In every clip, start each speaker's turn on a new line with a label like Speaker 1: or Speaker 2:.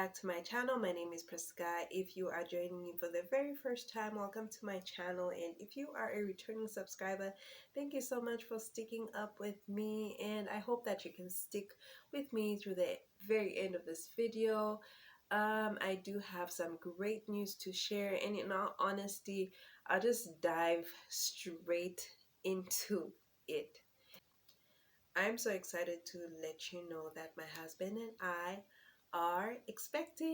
Speaker 1: back to my channel. My name is Priscashikuwa. If you are joining me for the very first time, welcome to my channel. And if you are a returning subscriber, thank you so much for sticking up with me. And I hope that you can stick with me through the very end of this video. I do have some great news to share, and in all honesty, I'll just dive straight into it. I'm so excited to let you know that my husband and I are expecting.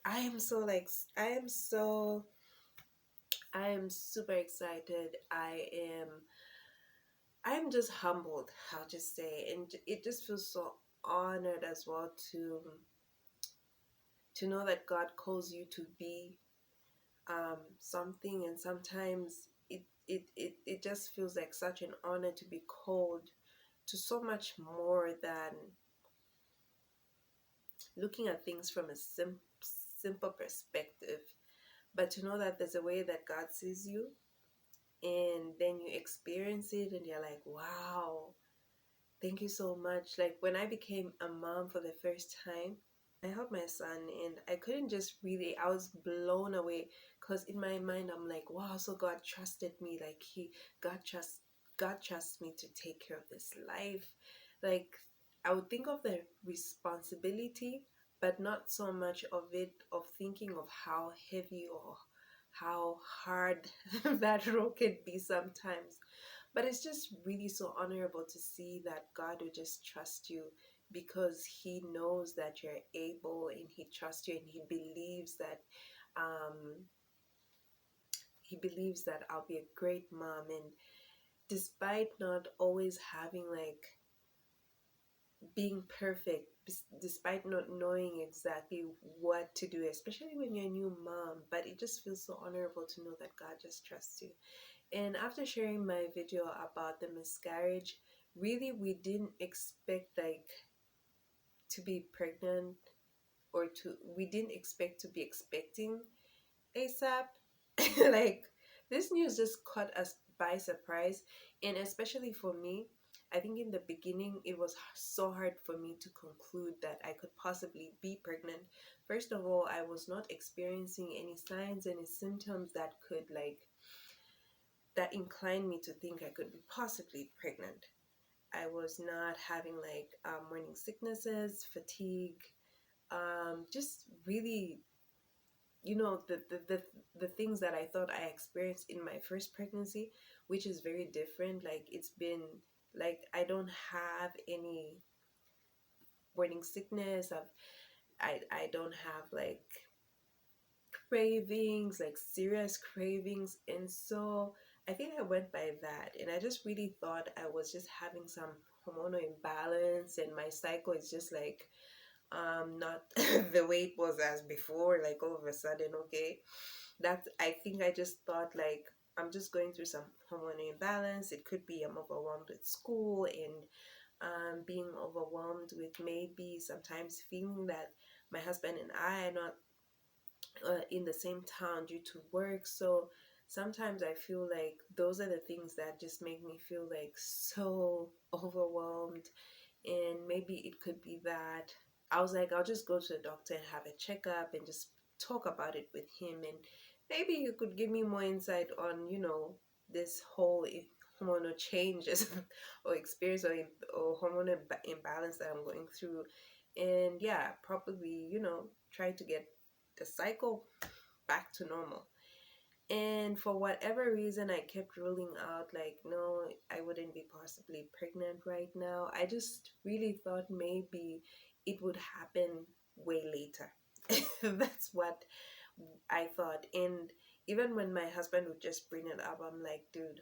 Speaker 1: I am so like I am super excited. I'm just humbled, I'll just say, and it just feels so honored as well to know that God calls you to be something, and sometimes it just feels like such an honor to be called to so much more than looking at things from a simple perspective, but to know that there's a way that God sees you, and then you experience it and you're like, wow, thank you so much. Like when I became a mom for the first time, I held my son and I couldn't just really, I was blown away, because in my mind I'm like, wow, so God trusted me. Like God trusts me to take care of this life. Like I would think of the responsibility, but not so much of it, of thinking of how heavy or how hard that role can be sometimes. But it's just really so honorable to see that God will just trust you, because he knows that you're able, and he trusts you, and um he believes that I'll be a great mom. And despite not always having like being perfect, despite not knowing exactly what to do, especially when you're a new mom, but it just feels so honorable to know that God just trusts you. And after sharing my video about the miscarriage, really we didn't expect like to be pregnant, or to we didn't expect to be expecting ASAP. Like this news just caught us by surprise, and especially for me, I think in the beginning it was so hard for me to conclude that I could possibly be pregnant. First of all, I was not experiencing any signs, any symptoms that could like that inclined me to think I could be possibly pregnant. I was not having like morning sicknesses, fatigue, just really, the things that I thought I experienced in my first pregnancy, which is very different. Like it's been like I don't have any morning sickness. I don't have like cravings, like serious cravings. And so I think I went by that, and I just really thought I was just having some hormonal imbalance, and my cycle is just like not the way it was as before, like all of a sudden. Okay, that I think I just thought like I'm just going through some hormonal imbalance. It could be I'm overwhelmed with school, and being overwhelmed with maybe sometimes feeling that my husband and I are not in the same town due to work. So sometimes I feel like those are the things that just make me feel like so overwhelmed. And maybe it could be that I was like, I'll just go to the doctor and have a checkup and just talk about it with him, and maybe you could give me more insight on, this whole hormonal changes or experience, or hormonal imbalance that I'm going through. And yeah, probably, try to get the cycle back to normal. And for whatever reason, I kept ruling out like, no, I wouldn't be possibly pregnant right now. I just really thought maybe it would happen way later. That's what I thought. And even when my husband would just bring it up, I'm like, dude,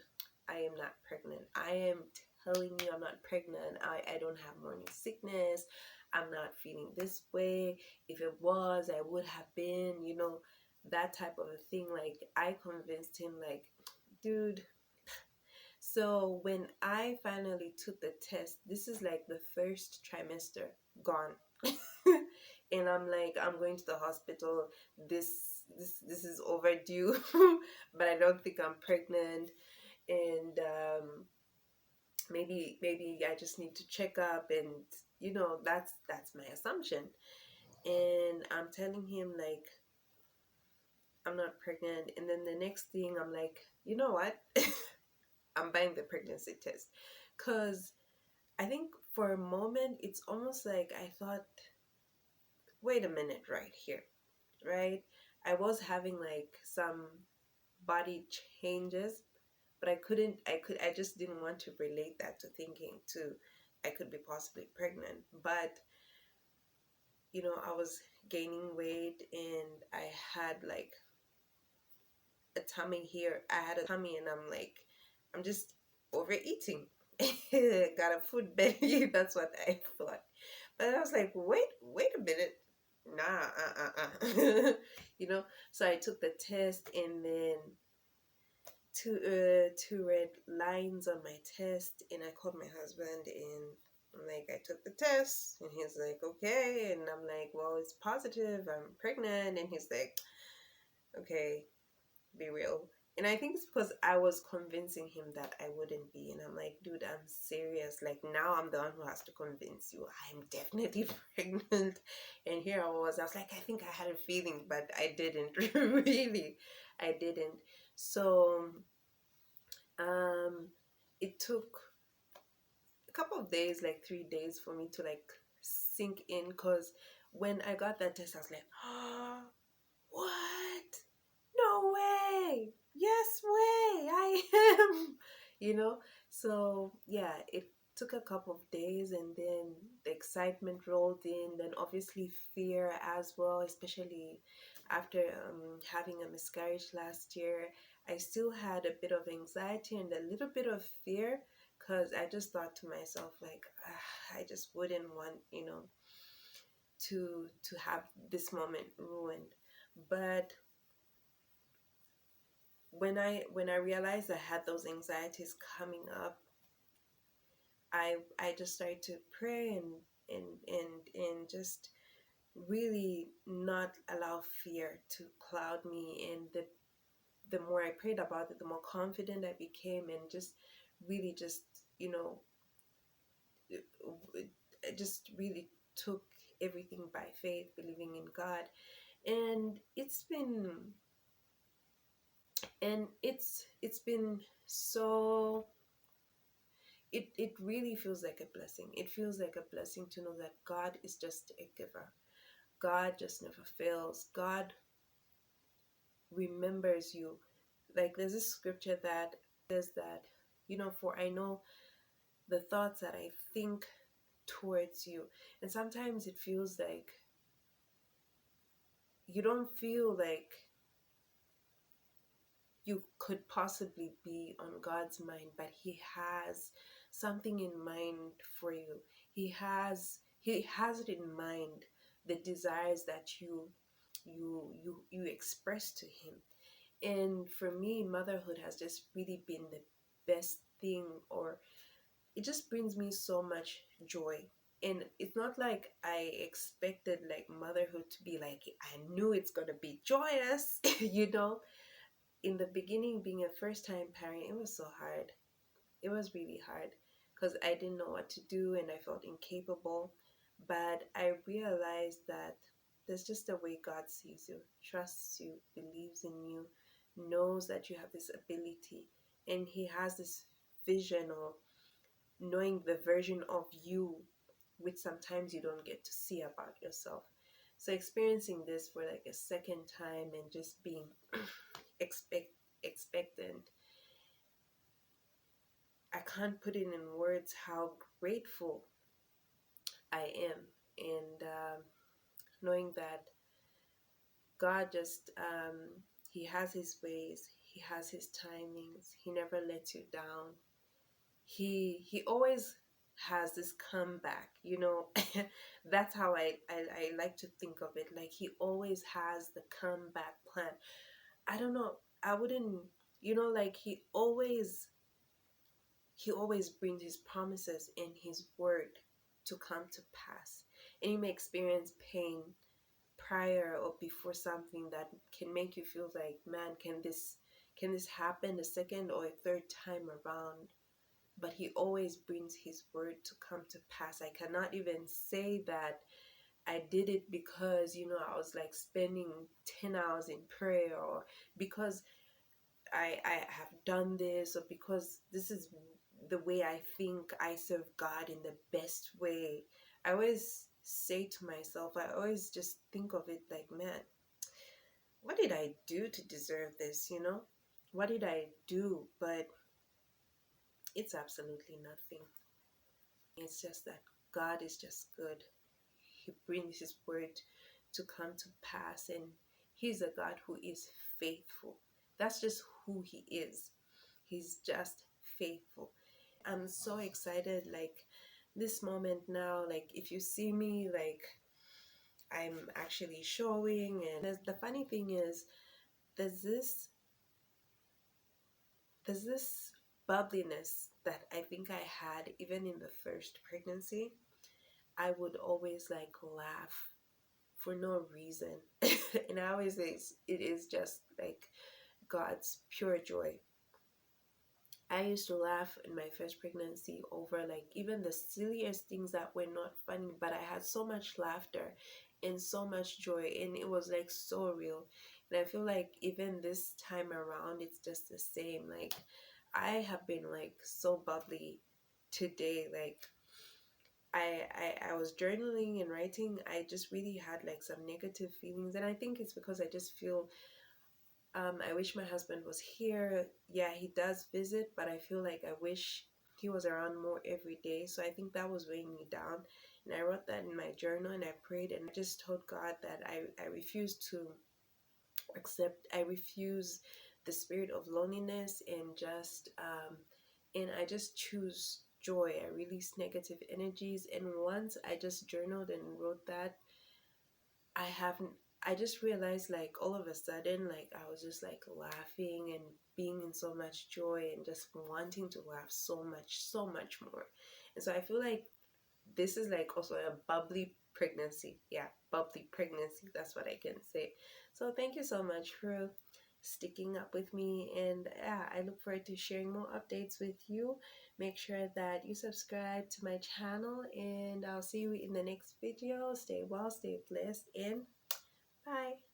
Speaker 1: I am not pregnant. I am telling you, I'm not pregnant. I don't have morning sickness. I'm not feeling this way. If it was, I would have been, that type of a thing. Like I convinced him, like, dude. So when I finally took the test, this is like the first trimester gone. And I'm like, I'm going to the hospital. This is overdue. But I don't think I'm pregnant. And maybe I just need to check up, and that's my assumption. And I'm telling him like I'm not pregnant, and then the next thing I'm like, you know what? I'm buying the pregnancy test, because I think for a moment it's almost like I thought, wait a minute, right here, right? I was having like some body changes, but I just didn't want to relate that to thinking to I could be possibly pregnant. But I was gaining weight, and I had like a tummy here. I had a tummy, and I'm just overeating. Got a food belly. That's what I thought. But I was like, wait a minute. Nah, So I took the test, and then two red lines on my test, and I called my husband, and I'm like, I took the test, and he's like, okay, and I'm like, well, it's positive, I'm pregnant, and he's like, okay, be real. And I think it's because I was convincing him that I wouldn't be. And I'm like, dude, I'm serious. Like, now I'm the one who has to convince you I'm definitely pregnant. And here I was like, I think I had a feeling, but I didn't. Really. I didn't. So, um, it took a couple of days, like 3 days, for me to like sink in. Because when I got that test, I was like, oh, what? No way. Yes way. I am. You know? So, yeah, it took a couple of days, and then the excitement rolled in, then obviously fear as well, especially after having a miscarriage last year. I still had a bit of anxiety and a little bit of fear, because I just thought to myself like, I just wouldn't want, to have this moment ruined. But when I realized I had those anxieties coming up, I just started to pray, and just really not allow fear to cloud me. And the more I prayed about it, the more confident I became, and just really just you know I just really took everything by faith, believing in God. And it's been so, it really feels like a blessing. It feels like a blessing to know that God is just a giver. God just never fails. God remembers you. Like, there's this scripture that says that, for I know the thoughts that I think towards you. And sometimes it feels like you don't feel like you could possibly be on God's mind, but He has something in mind for you. He has it in mind, the desires that you express to Him. And for me, motherhood has just really been the best thing, or it just brings me so much joy. And it's not like I expected like motherhood to be like, I knew it's gonna be joyous. In the beginning, being a first time parent, it was so hard. It was really hard, because I didn't know what to do, and I felt incapable. But I realized that there's just a way God sees you, trusts you, believes in you, knows that you have this ability, and He has this vision, or knowing the version of you which sometimes you don't get to see about yourself. So experiencing this for like a second time, and just being expectant, I can't put it in words how grateful I am. And knowing that God just, He has His ways, He has His timings, He never lets you down. He always has this comeback. That's how I like to think of it. Like, He always has the comeback plan. I don't know. I wouldn't, like he always brings His promises and His word to come to pass. And you may experience pain prior or before something that can make you feel like, man, can this happen a second or a third time around? but he always brings his word to come to pass. I cannot even say that I did it because, I was like spending 10 hours in prayer, or because I have done this, or because this is the way I think I serve God in the best way. I always say to myself, I always just think of it like, man, what did I do to deserve this, What did I do? But it's absolutely nothing. It's just that God is just good. He brings his word to come to pass, and he's a God who is faithful. That's just who he is. He's just faithful. I'm so excited, like this moment now, like if you see me, like I'm actually showing. And the funny thing is, there's this there's this bubbliness that I think I had even in the first pregnancy. I would always like laugh for no reason. And I always say it is just like God's pure joy. I used to laugh in my first pregnancy over like even the silliest things that were not funny, but I had so much laughter and so much joy, and it was like so real. And I feel like even this time around, it's just the same. Like I have been like so bubbly today. Like I was journaling and writing. I just really had like some negative feelings, and I think it's because I just feel I wish my husband was here. Yeah, he does visit, but I feel like I wish he was around more every day. So I think that was weighing me down. And I wrote that in my journal, and I prayed, and I just told God that I refuse to I refuse the spirit of loneliness, and I just choose joy. I release negative energies. And once I just journaled and wrote that, I haven't I just realized like all of a sudden, like I was just like laughing and being in so much joy and just wanting to laugh so much more. And so I feel like this is like also a bubbly pregnancy. Yeah, bubbly pregnancy. That's what I can say. So thank you so much for sticking up with me, and yeah, I look forward to sharing more updates with you. Make sure that you subscribe to my channel, and I'll see you in the next video. Stay well, stay blessed, and bye.